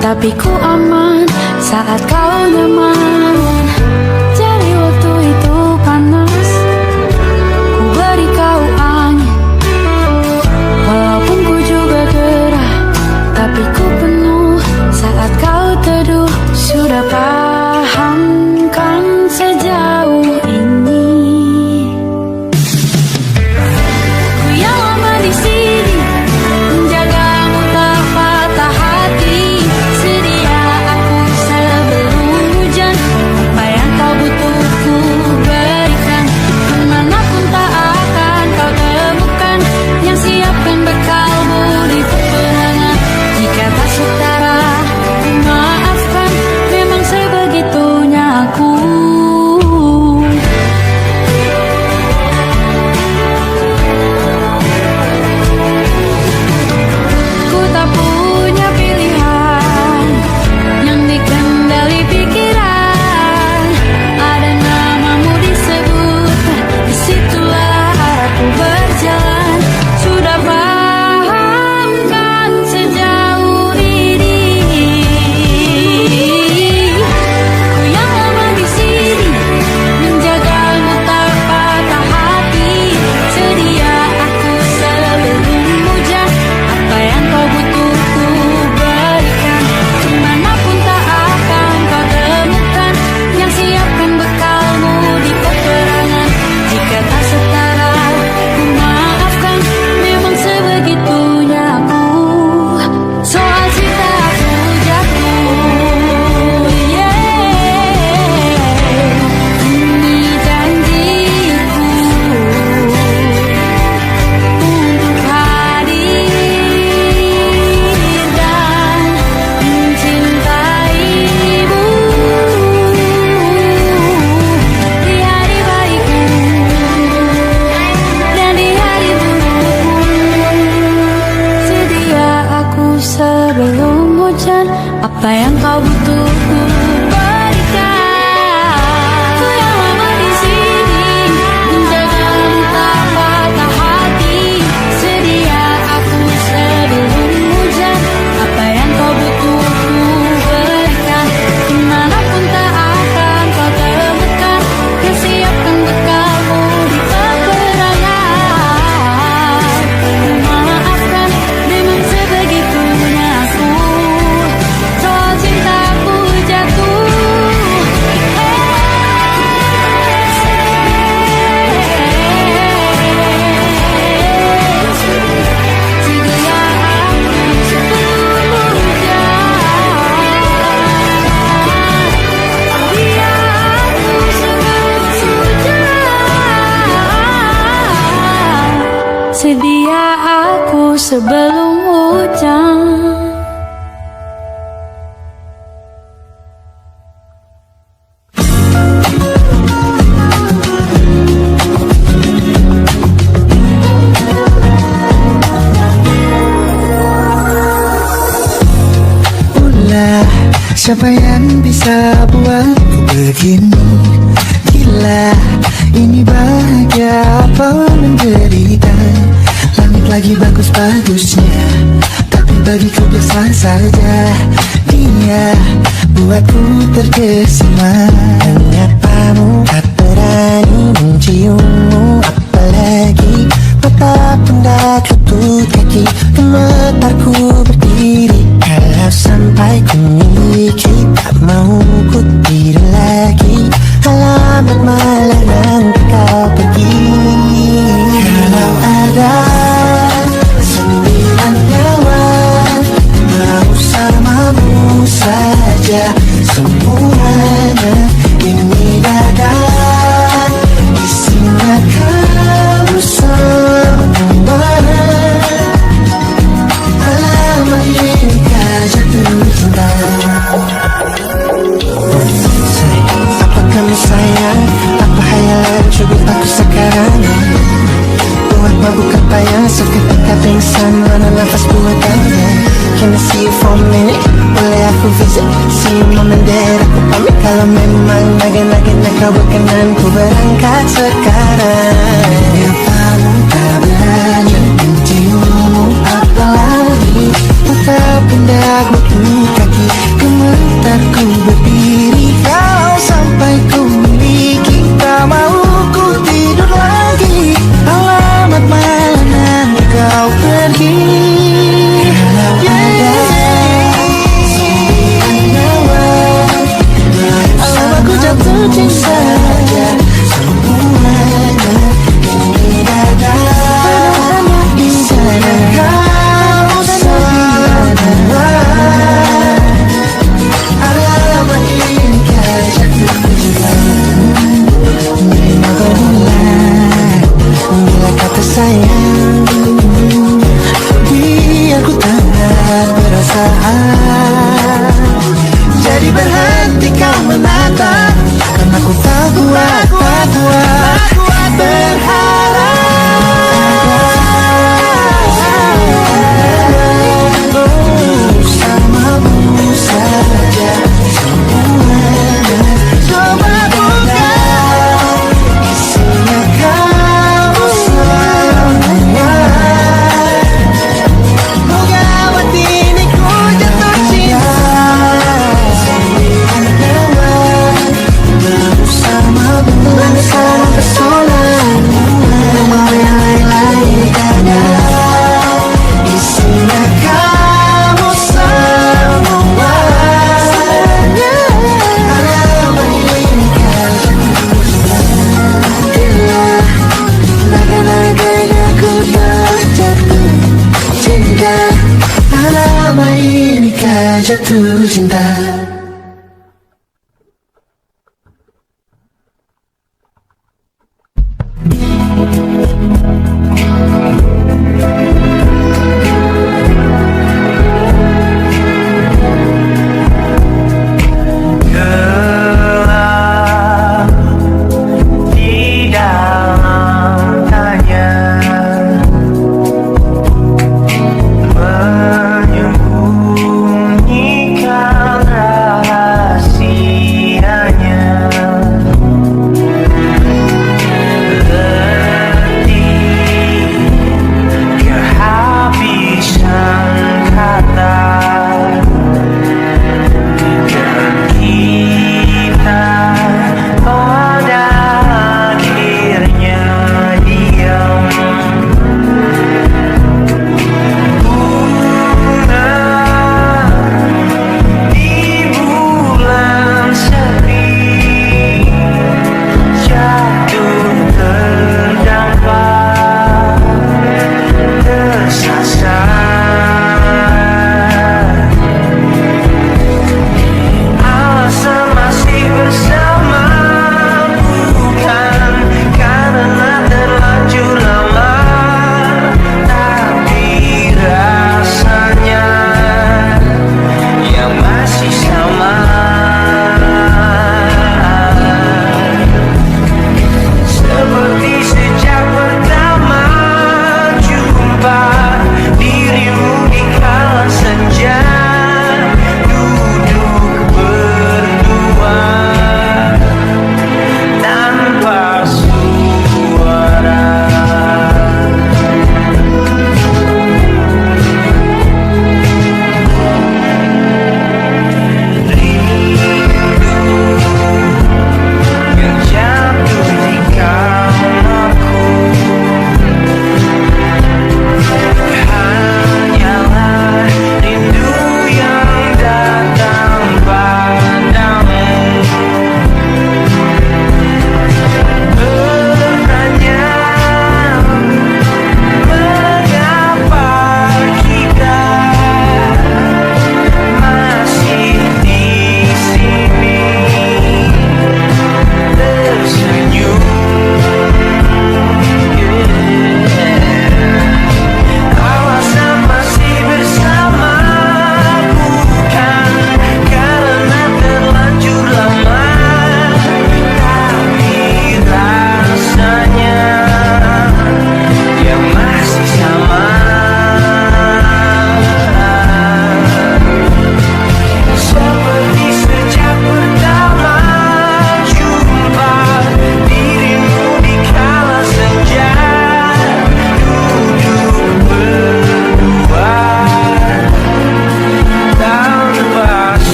tapi ku aman saat kau nyaman. Jadi waktu itu panas, ku beri kau angin. Walaupun ku juga gerah, tapi ku penuh saat kau teduh. Sudah paham kan sejauh ini? Ku yang lama di sini, menjagamu tak patah hati. Sedia aku sebelum hujan, apa yang kau butuh ku berikan. Kemanapun tak akan kau temukan yang siapkan bekalmu di peperangan. Jika tak setara, ku maafkan, memang sebegitunya aku. Ku tak punya pilihan yang dikendali pikiran. Ada namamu disebutkan, disitulah arahku berjalan. Sudah paham kan sejauh ini? Ku yang lama di sini, menjagamu tak patah hati. Sedia aku sebelum hujan, apa yang kau butuh ku berikan. Kemanapun tak akan kau temukan yang siapkan bekalmu di peperangan. Jika tak setara, ku maafkan, memang sebegitunya aku. Soal cinta aku jatuh, ini janjiku untuk hadir dan mencintaimu di hari baikku dan di hari burukku. Sedia aku sebelum hujan, apa yang kau butuh ku berikan. Ku yang lama di sini, menjagamu tak patah hati. Sedia aku sebelum hujan, apa yang kau butuh ku berikan. Kemanapun tak akan kau temukan yang siapkan bekalmu di peperangan. Ku maafkan, memang sebegitunya aku. Soal cintaku jatuh, sedia aku sebelum hujan. Sedia aku sebelum hujan. Sedia aku sebelum hujan. Ulah, siapa yang bisa buatku begini? Gila, ini bahagia apa menderita? Langit lagi bagus-bagusnya, tapi bagiku biasa saja. Dia buatku terkesima. Menyapamu, tak berani menciummu. Apalagi tatap pundak lutut kaki, gemetarku berdiri. Kalau sampai ku miliki, tak mau ku tidur lagi. Alamat melarang kau pergi. Kalau ada 9 nyawa, mau samamu saja. Semuanya ini dada, isinya kamu semua. Alamat ini jatuh cinta. Apa kamu sayang? Apa hayalan cukup aku sekarang? Buat mabuk apa yang seketika pingsan, mana nafas buatannya? Can I see you for a minute? Boleh aku visit? See you mom and dad, aku pamit. Kalau memang naga-naga kau berkenan, ku berangkat sekarang. Kamu tak berani menciummu, apalagi tatap pundak kaki. Jadi berhenti kau menatap, karena ku tak kuat berharap. Bersamamu saja semuanya. Coba buka, isinya kamu selamanya. Moga hati ini ku jatuh cinta. Bersamamu pesona, mau yang lain-lain ada. Isinya kamu semua. Laga-laganya ku jatuh cinta. Lama ini kau jatuh cinta.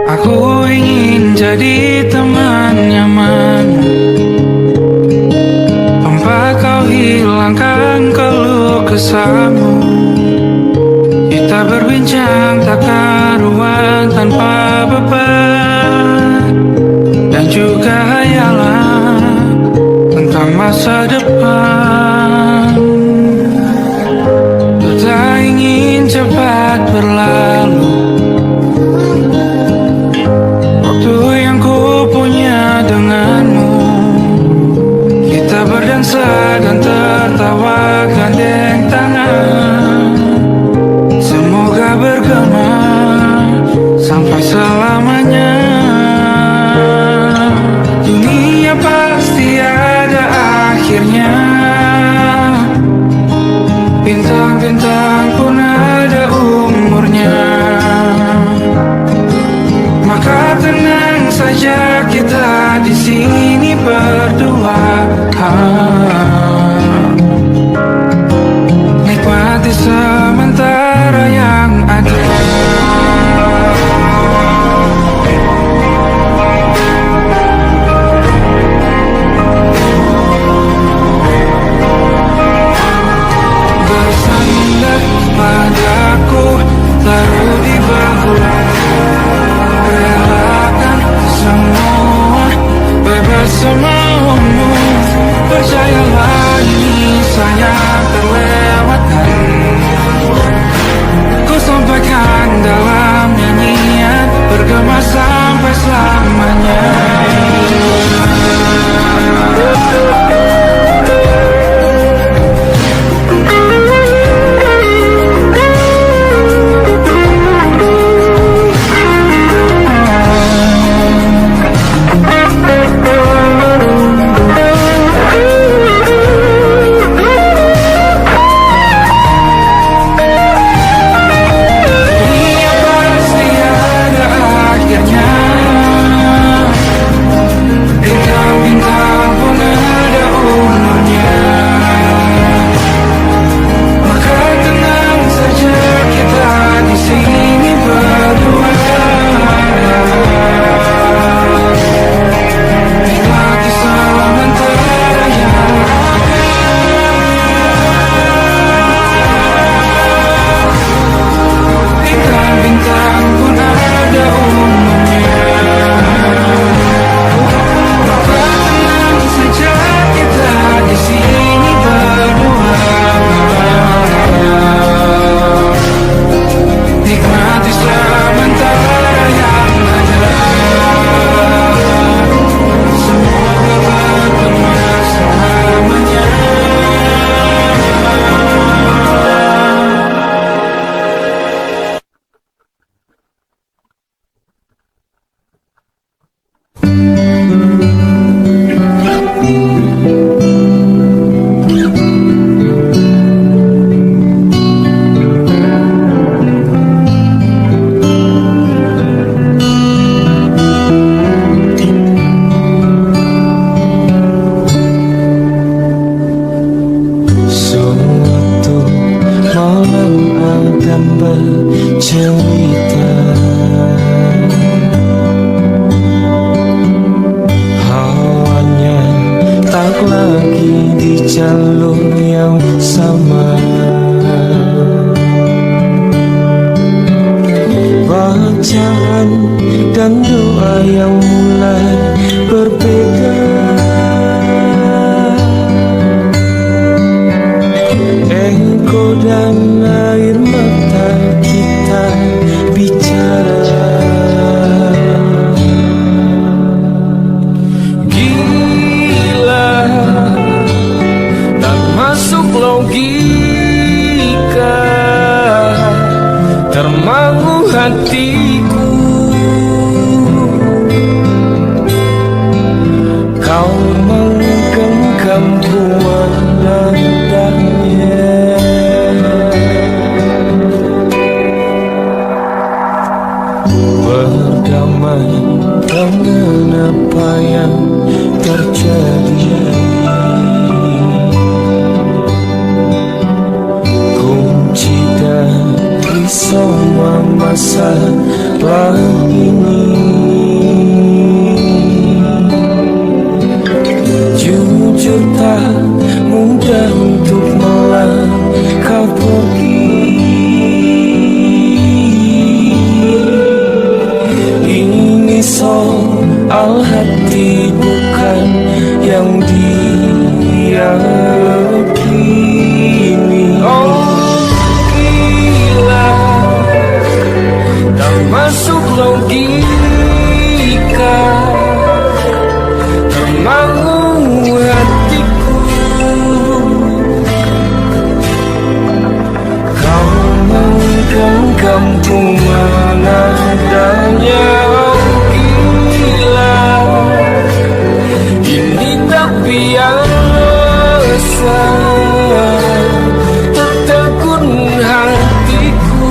Aku ingin jadi teman nyaman, tempat kau hilangkan keluh kesahmu. Kita berbincang tak karuan tanpa beban, dan juga hayalan tentang masa depan. Ku tak ingin cepat berlalu, waktu yang ku punya denganmu bermesra dan tertawa gandeng tangan. Semoga bergema sampai selamanya. Dunia pasti ada akhirnya. Bintang-bintang pun ada umurnya. Maka tenang saja kita di sini berdua. Nikmati sementara yang ada. Bersandar padaku, taruh di bahu. Relakan semua, bebas semaumu. Percayalah ini sayang terlewatkan. Ku sampaikan dalam nyanyian, bergema sampai selamanya. Termangu hatiku biasa tertekun hatiku.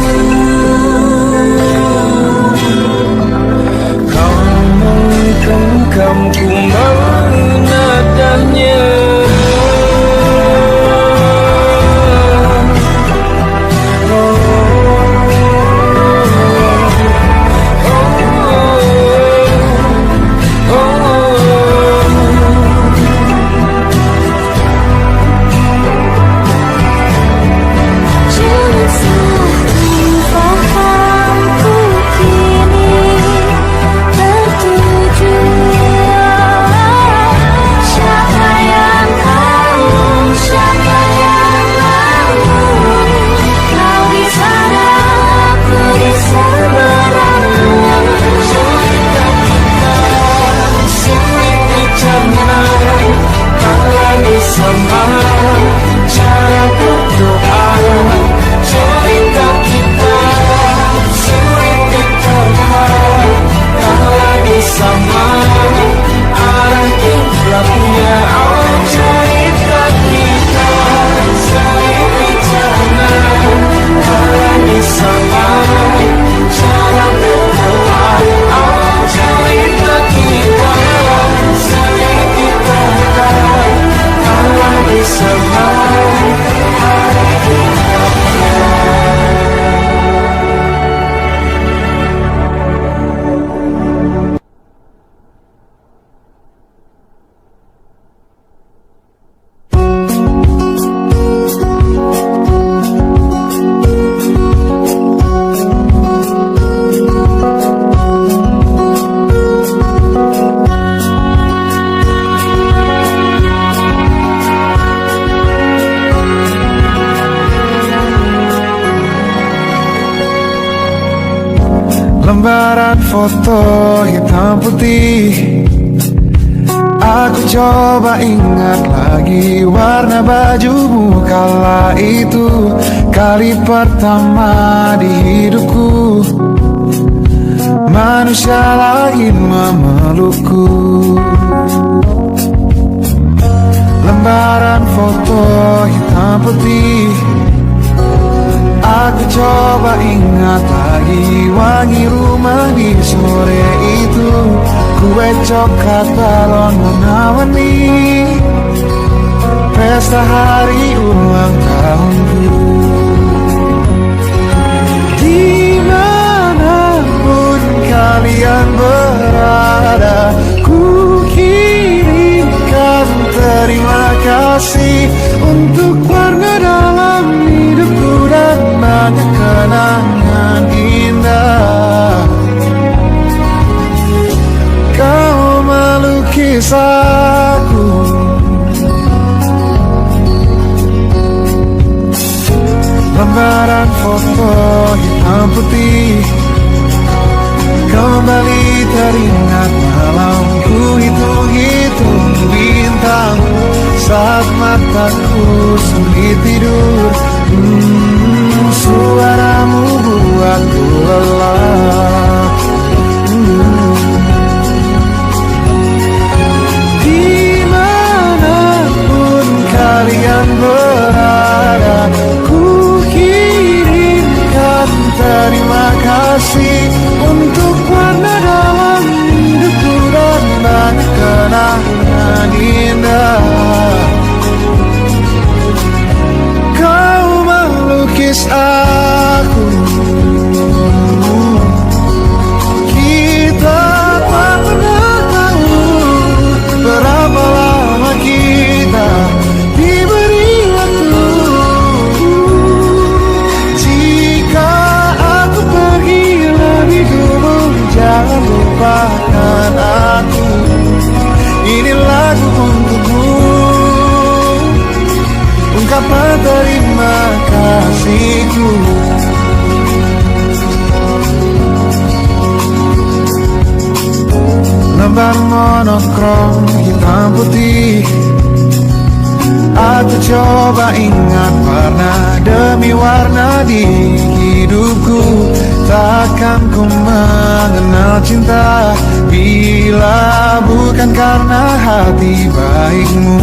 Kau menggenggam ku menadahnya. Lembaran foto hitam putih, aku coba ingat lagi warna bajumu kala itu. Kali pertama di hidupku manusia lain memelukku. Lembaran foto hitam putih, aku coba ingat lagi wangi rumah di sore itu. Kue coklat balon warna-warni, pesta hari ulang tahunku. Dimanapun kalian berada, ku kirimkan terima kasih untuk warna dalam hidupku dan banyak kenangan indah. Kau melukis aku, lembaran foto hitam putih, kembali teringat malam ku hitung-hitung bintang saat mataku sulit tidur. Suaramu buatku lelah. Dimanapun kalian berada, ku kirimkan terima kasih untuk warna dalam hidupku dan banyak kenangan indah. Kau melukis aku, kita tak pernah tahu berapa lama kita diberi waktu. Jika aku pergi lebih dulu, jangan lupakan aku. Ini lagu untukmu, ungkapan terima kasihku. Lembar monokrom hitam putih, aku coba ingat warna demi warna di hidupku. Takkan ku mengenal cinta bila bukan karena hati baikmu.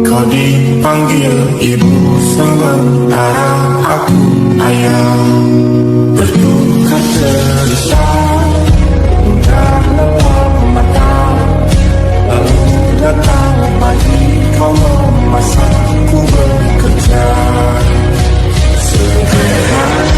Kau dipanggil ibu sementara aku ayah. Bertukar cerita, udah lepas mata. Lalu datang pagi kau memasakku bekerja. Sederhana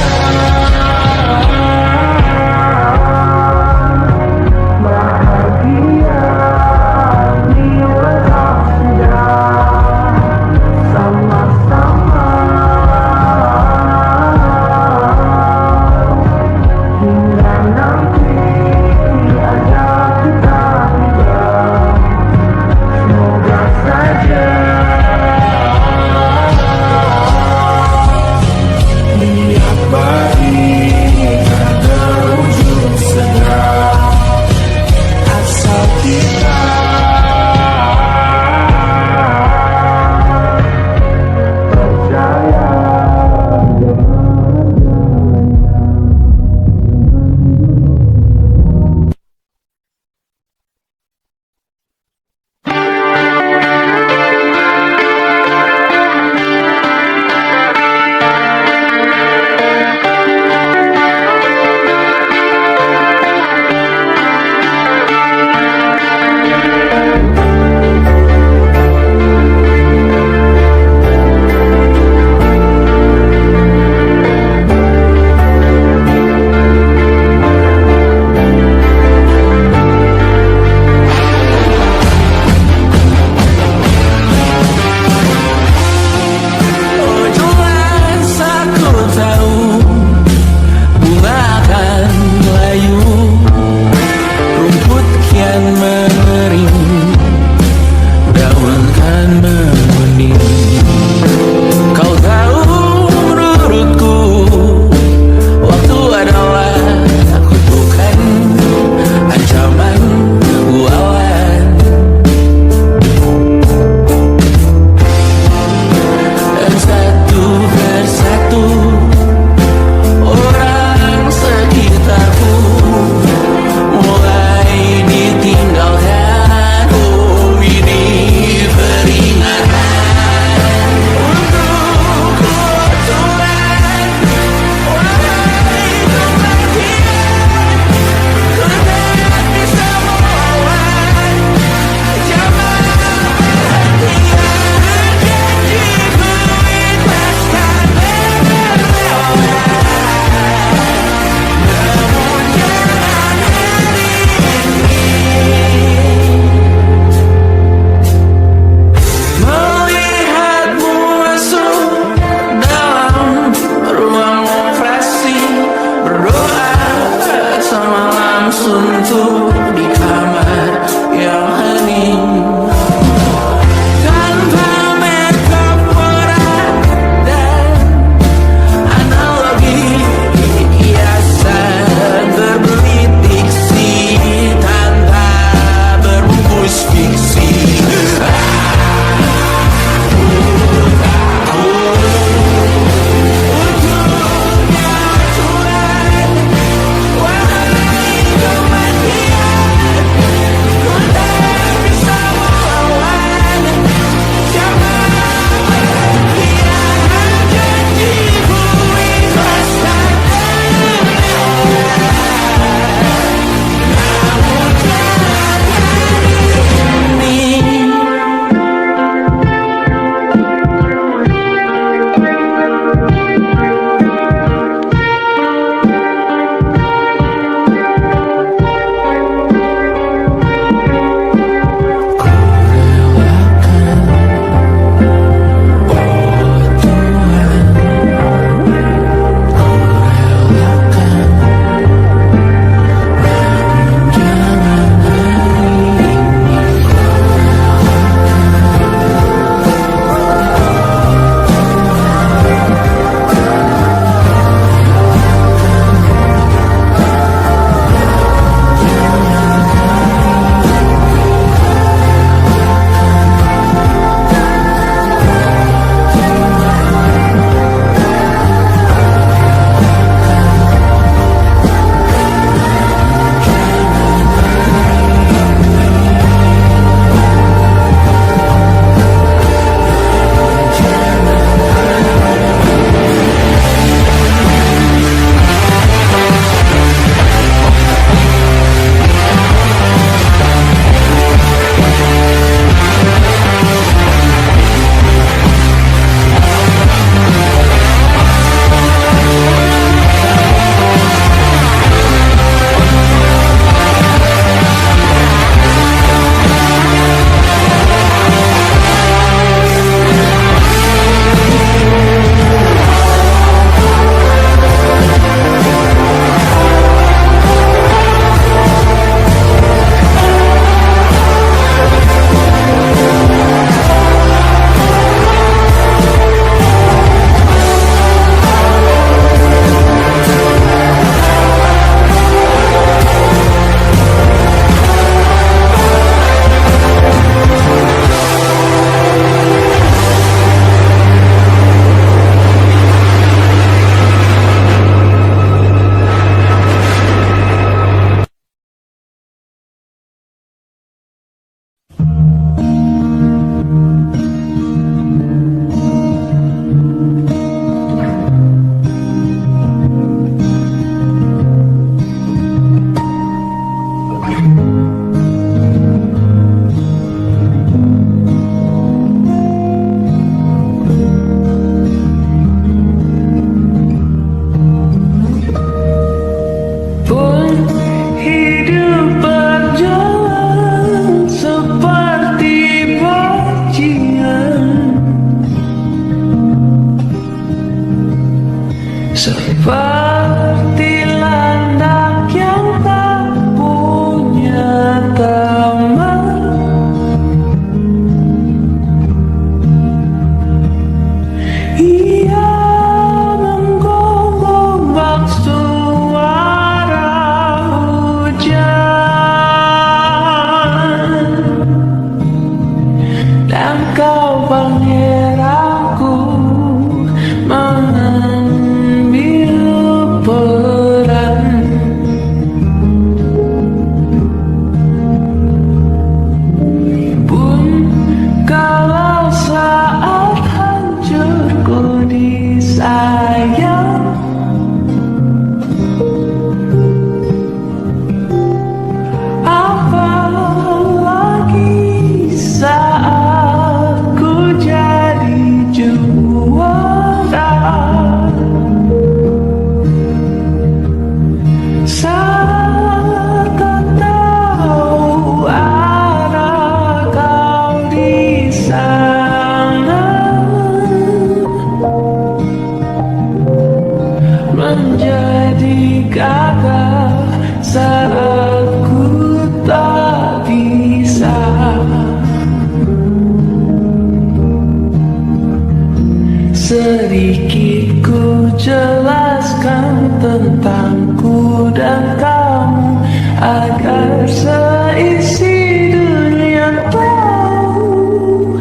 jelaskan tentangku dan kamu agar seisi dunia tahu.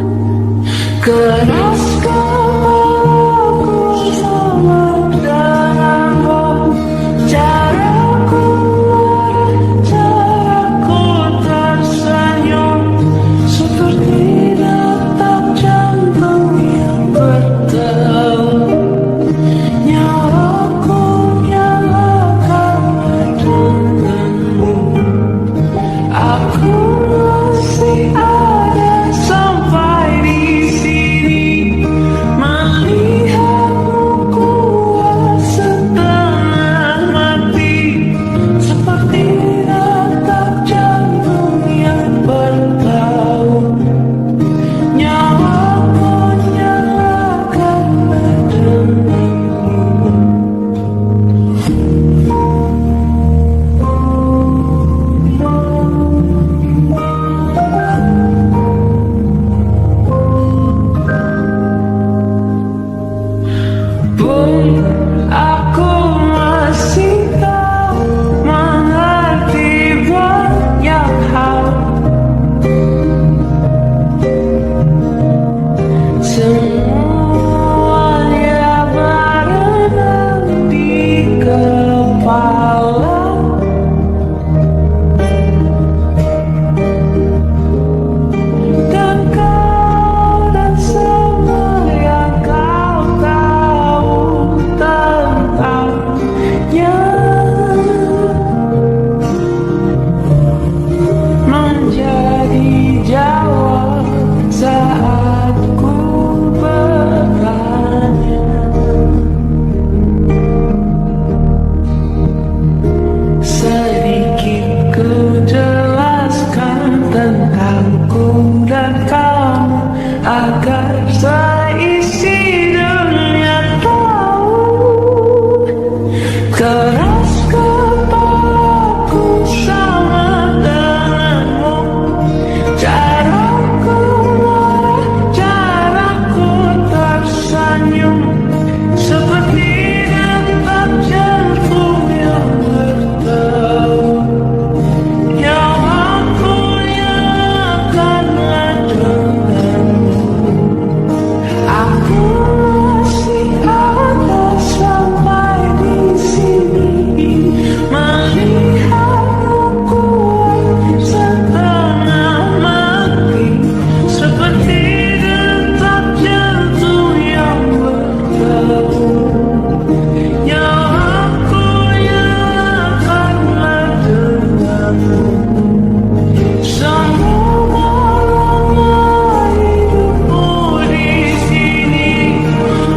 Keras kepalaku sama denganmu, caraku marah, caraku tersenyum, seperti detak jantung yang berdebar. Nyawaku nyalakan denganmu, aku masih ada sampai di sini, melihatmu kuat setengah mati, seperti detak jantung yang bertaut. Nyawaku nyalakan denganmu. Pun aku masih tak mengerti banyak hal, semuanya berenang di kepala. Dan kau dan semua yang kau tahu tentangnya menjadi jawab saat ku bertanya. Sedikit ku jelaskan tentangku dan kamu agar seisi dunia tahu. Keras kepalaku sama denganmu, caraku marah, caraku tersenyum, seperti detak jantung yang bertaut. Nyawaku nyalakan denganmu, aku masih ada sampai di sini, melihatmu kuat setengah mati, seperti detak jantung yang bertaut. Nyawaku nyalakan denganmu, semua hidupmu di sini,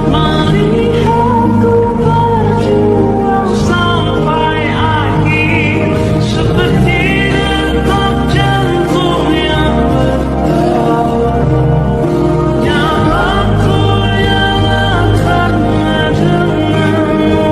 melihatku berjuang sampai akhir, seperti detak jantung yang bertaut. Nyawaku nyalakan denganmu.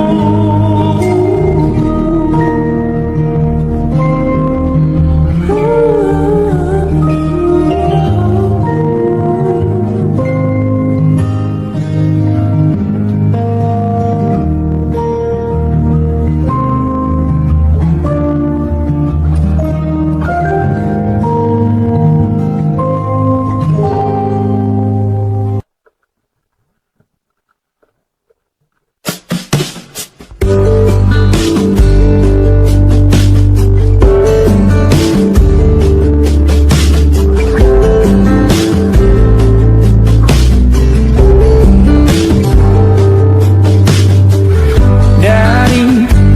Dari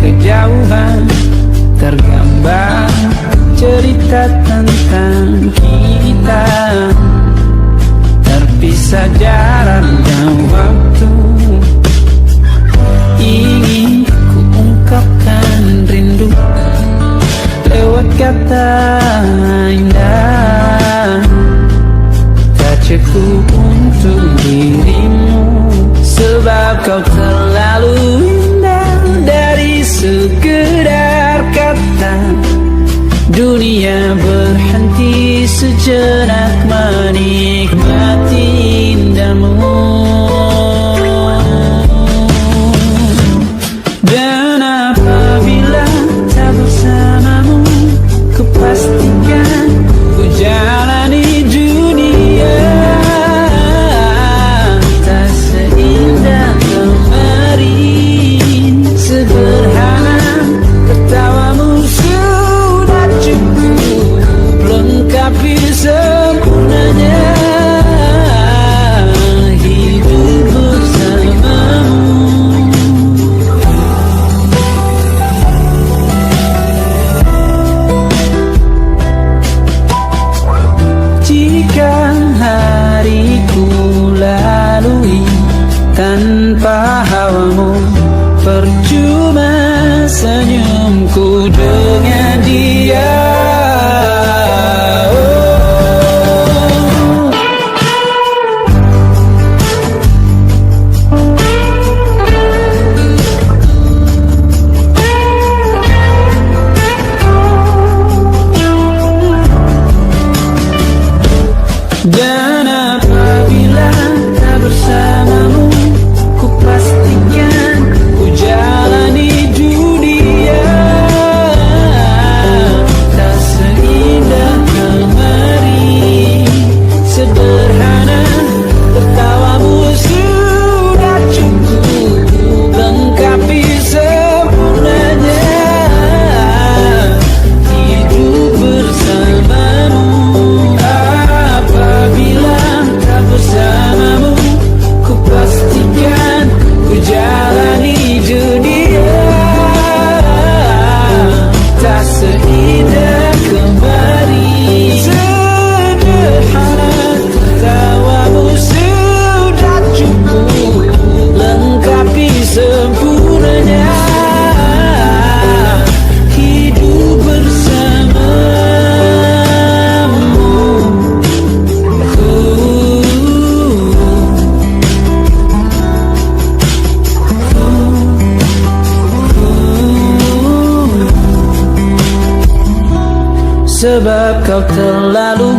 kejauhan tergambar cerita tentang kita, terpisah jarak dan waktu. Ingin ku ungkapkan rindu lewat kata indah, tak cukup untuk dirimu, sebab kau terlalu indah. Dari sekedar kata, dunia berhenti sejenak menikmati indahmu. dengan dia. Dan apabila tak bersamamu, ku pastikan ku jalani dunia tak seindah kemarin. Sederhana, tertawamu sudah cukup lengkapi sempurnanya hidup bersamamu. Apabila tak bersamamu, ku pastikan ku jalani dunia tak seindah kemarin. Sederhana, tertawamu sudah cukup lengkapi sempurnanya hidup bersamamu. Sebab kau terlalu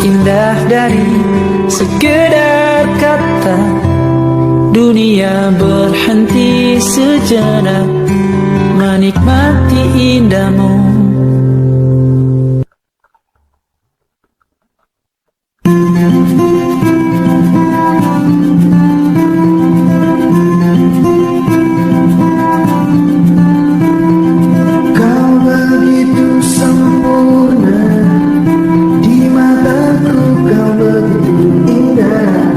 indah dari sekedar kata. Dunia berhenti sejenak menikmati indahmu. Kau begitu sempurna, di mataku kau begitu indah.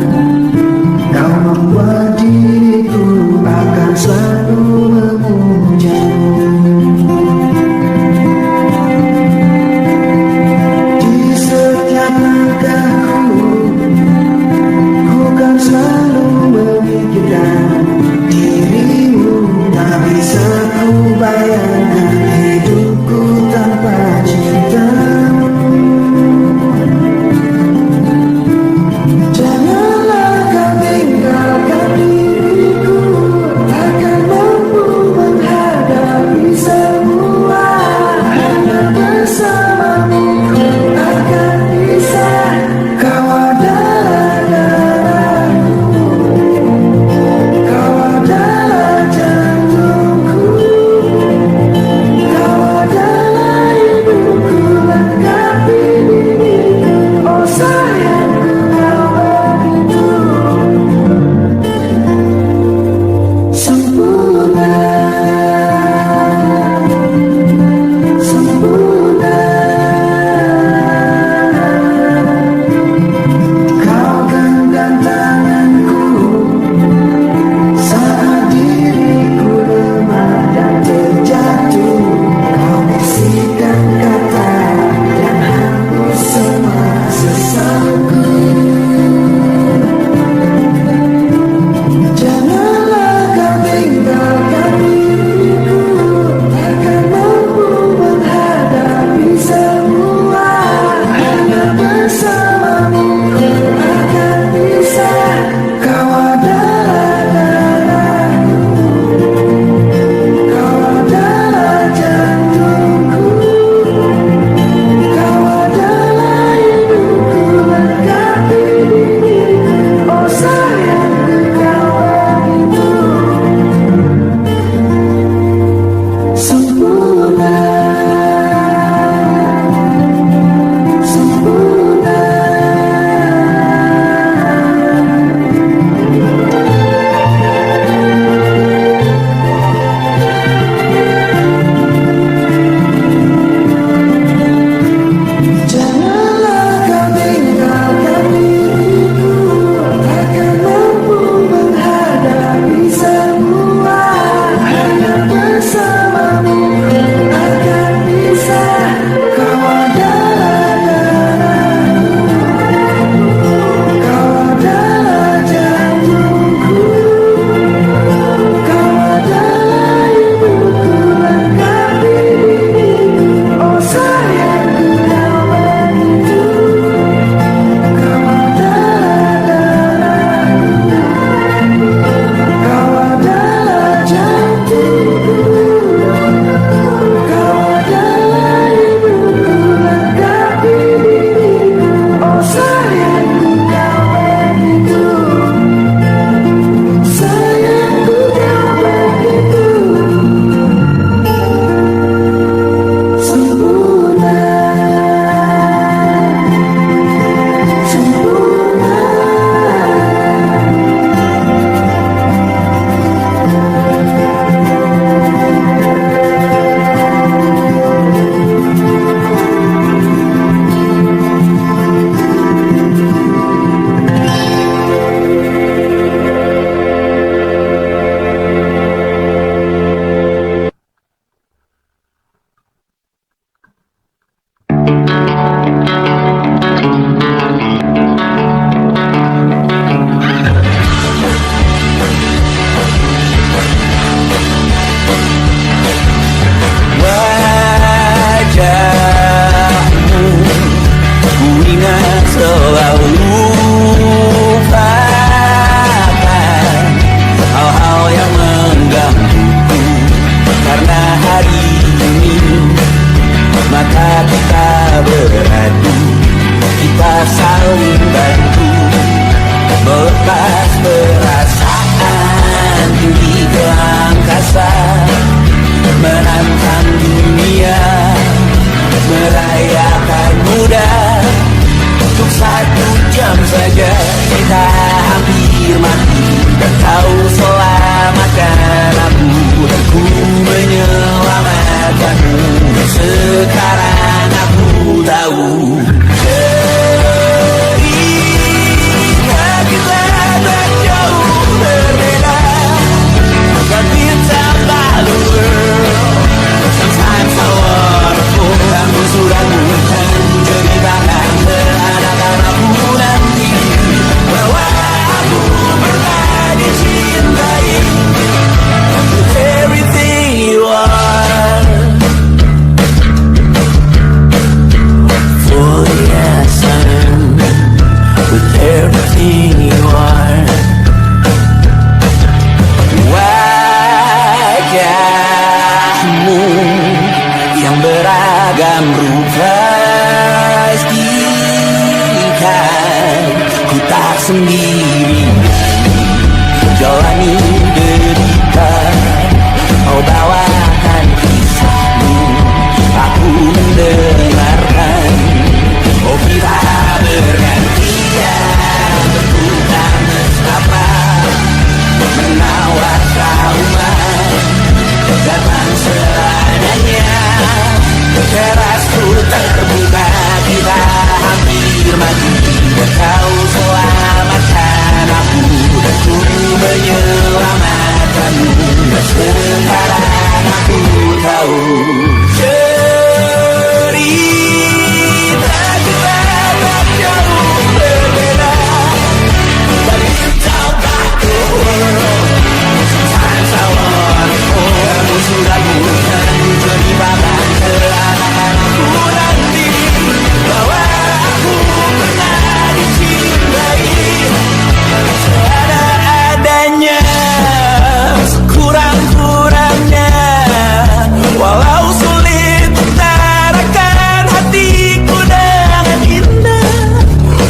Kau membuat diriku akan selalu memujamu. Kau selamatkan aku dan ku menyelamatkanmu. Sekarang aku tahu cerita kita tak jauh berbeda. But it's about the world. Sometimes I wanna fall. Kamu sudah bukan ceritakan seakan aku nanti bahwa aku pernah dicintai. With everything you are, for yes I am. With everything you are. Wajahmu yang beragam rupa pastikan ku tak sendiri jalani derita. Kau bawakan kisahmu, aku mendengarkan. Oh kita bergantian bertukar mesra menawar trauma datang seadanya. Terasku terbuka, kita hampir mati. Kau selamatkan aku dan ku menyelamatkanmu. Sekarang aku tahu cerita kita tak jauh berbeda. But it's about the world. Sometimes I wanna fall. Kamu sudah bukan ceritakan seakan aku nanti bahwa aku pernah dicintai. Seadanya, sekurang-kurangnya, walau sulit utarakan hatiku dengan indah.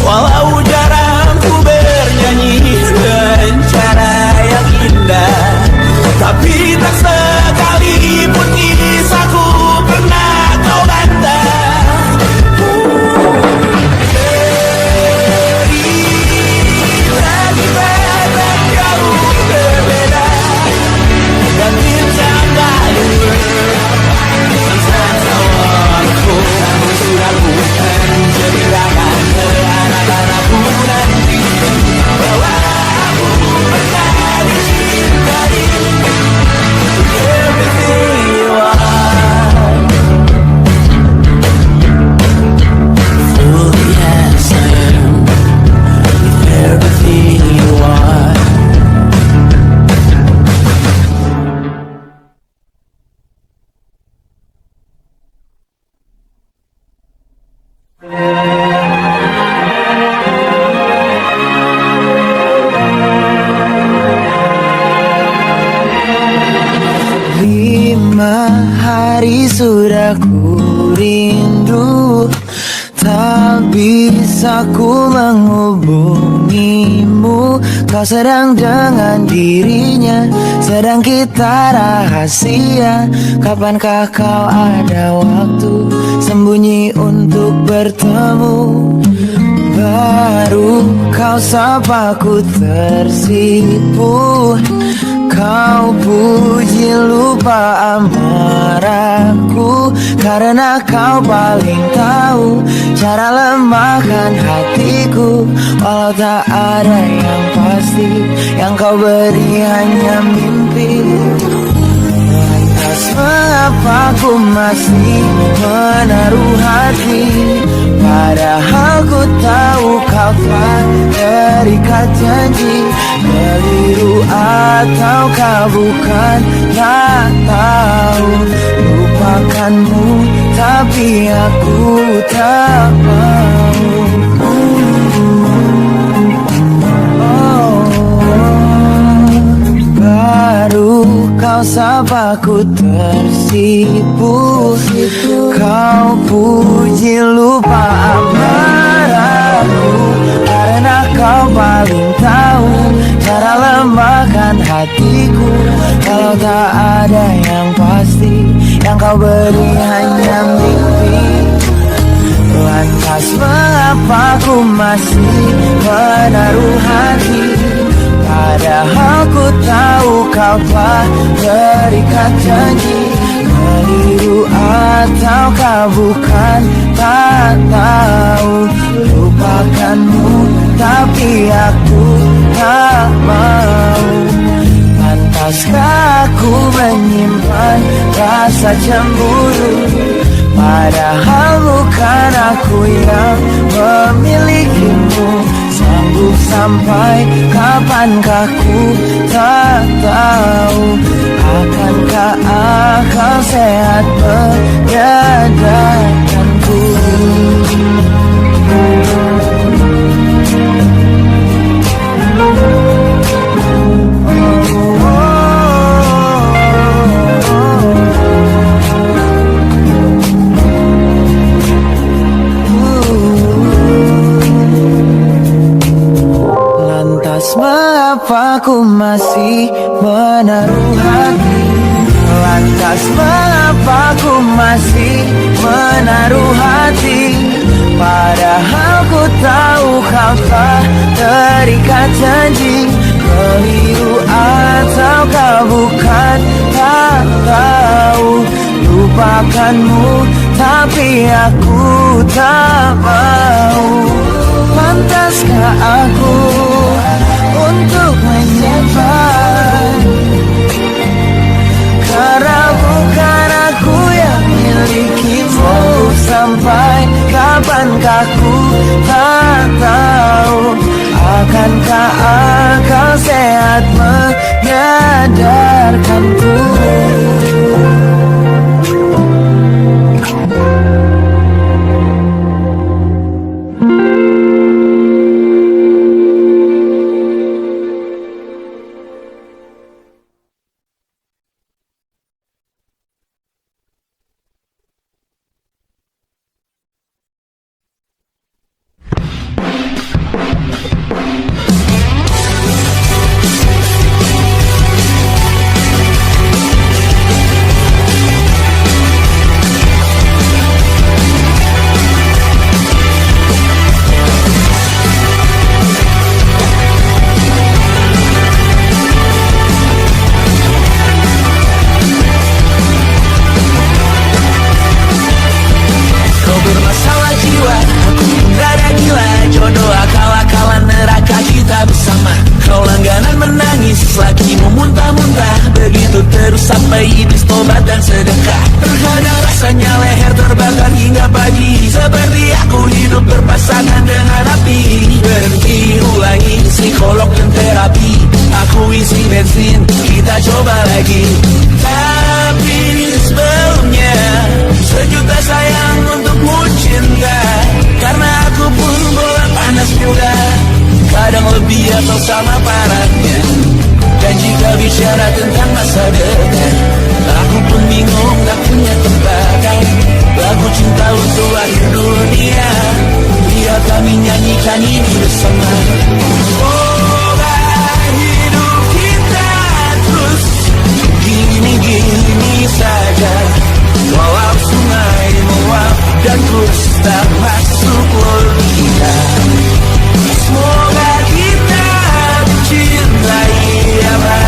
Walau jarang ku bernyanyi dengan cara yang indah, tapi tak sekalipun kisahku pernah kau bantah. Cerita kita tak jauh berbeda. Dan bintang baru sometimes I wanna fall. Kamu sudah bukan ceritakan seakan aku nanti bahwa aku pernah dicintai. Everything you are, full yes I am. Everything you are. Lima hari sudah ku rindu, tak bisa ku menghubungimu. Kau sedang dengan dirinya, sedang kita rahasia. Kapankah kau ada waktu sembunyi untuk bertemu? Baru kau sapa ku tersipu. Kau puji lupa amarahku, karena kau paling tahu cara lemahkan hatiku. Walau tak ada yang pasti, yang kau beri hanya mimpi. Lantas mengapa ku masih menaruh hati, padahal ku tahu kau telah terikat janji. Keliru ataukah bukan, tak tahu. Lupakanmu tapi aku tak mau. Baru kau sapa ku tersipu. Kau puji lupa amarahku, karena kau paling tahu cara lemahkan hatiku. Kalau tak ada yang pasti, yang kau beri hanya mimpi. Lantas mengapa ku masih menaruh hati, Padahal ku tahu kau telah terikat janji. Keliru ataukah bukan, tak tahu. Lupakanmu tapi aku tak mau. Pantaskah aku menyimpan rasa cemburu, padahal bukan aku yang memilikimu. Sanggup sampai kapankah ku tak tahu. Akankah akal sehat menyadarkanku? Mengapa ku masih menaruh hati? Lantas mengapa ku masih menaruh hati? Padahal ku tahu kau telah terikat janji. Keliru ataukah bukan, tak tahu. Lupakanmu tapi aku tak mau. Pantaskah aku untuk menyimpan? Karena bukan aku yang milikimu. Sampai kapankah ku tak tahu. Akankah akal sehat menyadarkanku? Sampai iblis tobat dan sedekah. Terkadang rasanya leher terbakar hingga pagi. Seperti aku hidup berpasangan dengan api. Berhenti ulangi psikolog dan terapi. Aku isi bensin, kita coba lagi. Tapi sebelumnya sejuta sayang untukmu cinta. Karena aku pun bola panas juga. Kadang lebih atau sama parahnya. Dan jika bicara tentang masa depan, aku pun bingung gak punya tempat. Lagu cinta untuk akhir dunia, biar kami nyanyikan ini bersama. Semoga hidup kita terus gini-gini saja. Walau sungai meluap dan terus tak masuk logika. Semoga kita mencintai apa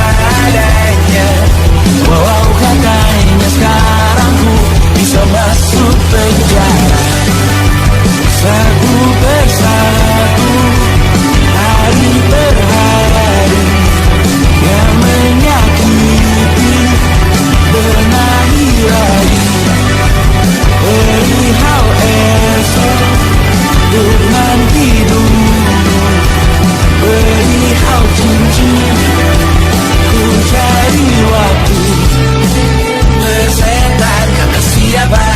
adanya. Walau katanya sekarang ku bisa masuk penjara. Satu persatu, hari per hari, yang menyakiti berlari-lari. Perihal esok, untuk nanti dulu. Perihal cincin, ku cari waktu. Bersetan kata siapa,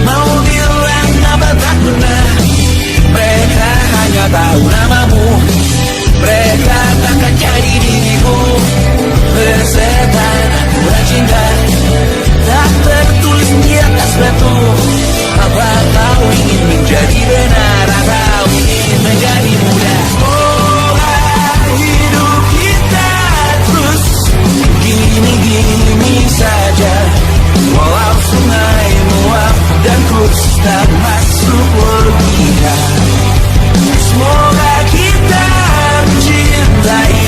mau bilang apa tak pernah. Mereka hanya tahu namamu, mereka takkan jadi diriku. Bersetan aturan cinta, tak tertulis di atas batu. Apa kau ingin menjadi benar atau ingin menjadi muda? Hidup kita terus gini-gini saja. Walau sungai meluap dan terus tak masuk logika. Semoga kita mencintai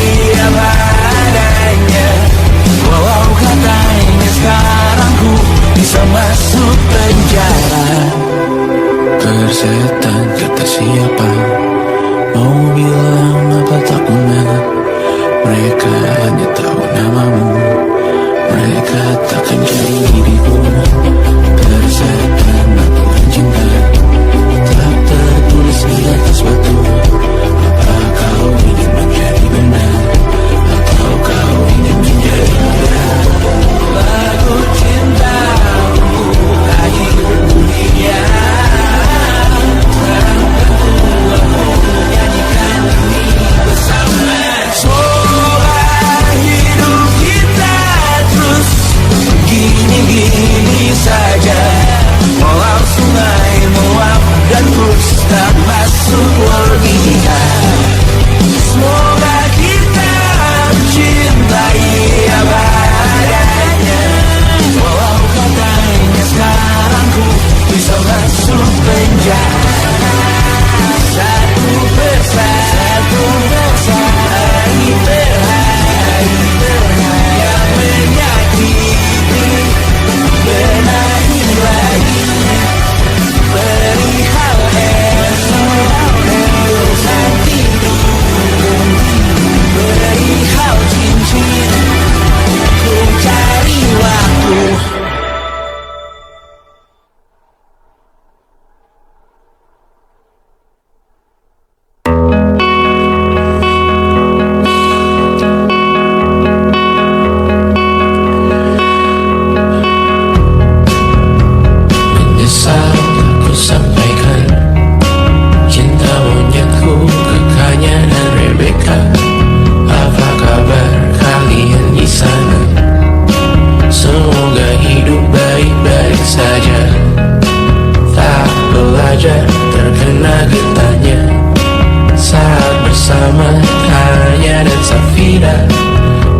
dan Safira.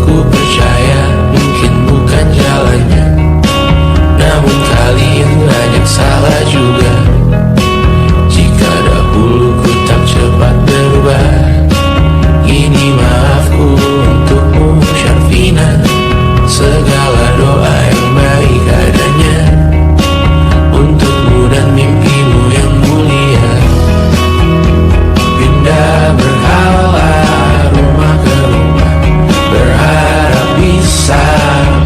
Ku percaya mungkin bukan jalannya, namun kali ini banyak salah juga. Jika dahulu ku tak cepat berubah, ini maafku untukmu Syarfina. Segala doa yang baik adanya untukmu dan mimpimu yang mulia. Pindah berhala rumah ke rumah, berharap bisa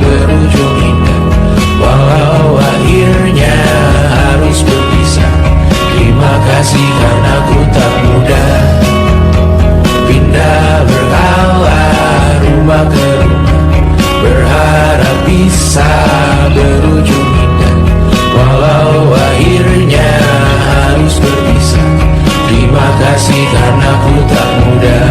berujung indah. Walau akhirnya harus berpisah, terima kasih karena ku tak mudah. Pindah berhala rumah ke rumah, berharap bisa berujung indah. Walau akhirnya harus berpisah, terima kasih karena ku tak mudah.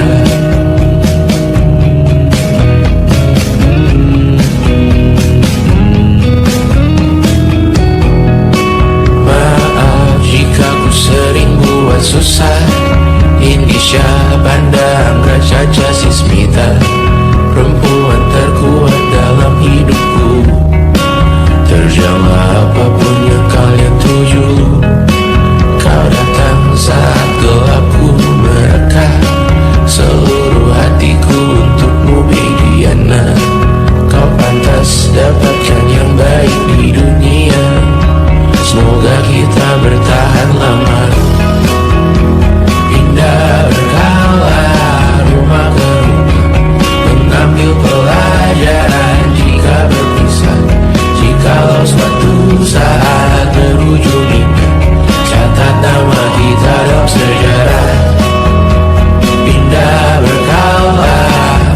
Maaf jika ku sering buat susah. Indonesia, Banda, Angga, Caca, Sismita, perempuan terkuat dalam hidupku. Terjanglah apapun yang kalian tuju. Kau datang saat gelapku merekah, seluruh hatiku untukmu Diana. Kau pantas dapatkan yang baik di dunia, semoga kita bertahan lama. Pindah berkala rumah ke rumah, mengambil pelajaran jika berpisah. Jikalau suatu saat berujung indah, catat nama kita dalam sejarah. Pindah berkala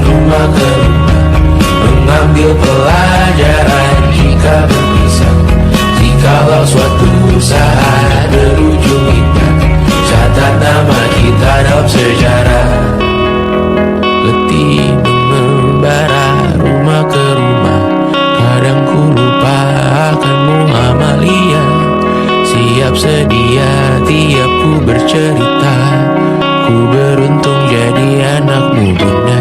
rumah ke rumah, mengambil pelajaran jika berpisah. Jikalau suatu saat berujung indah, catat nama kita dalam sejarah. Letih mengembara rumah ke rumah, kadang ku lupa akanmu Amalia. Siap sedia tiap ku bercerita, ku beruntung jadi anakmu Bunda.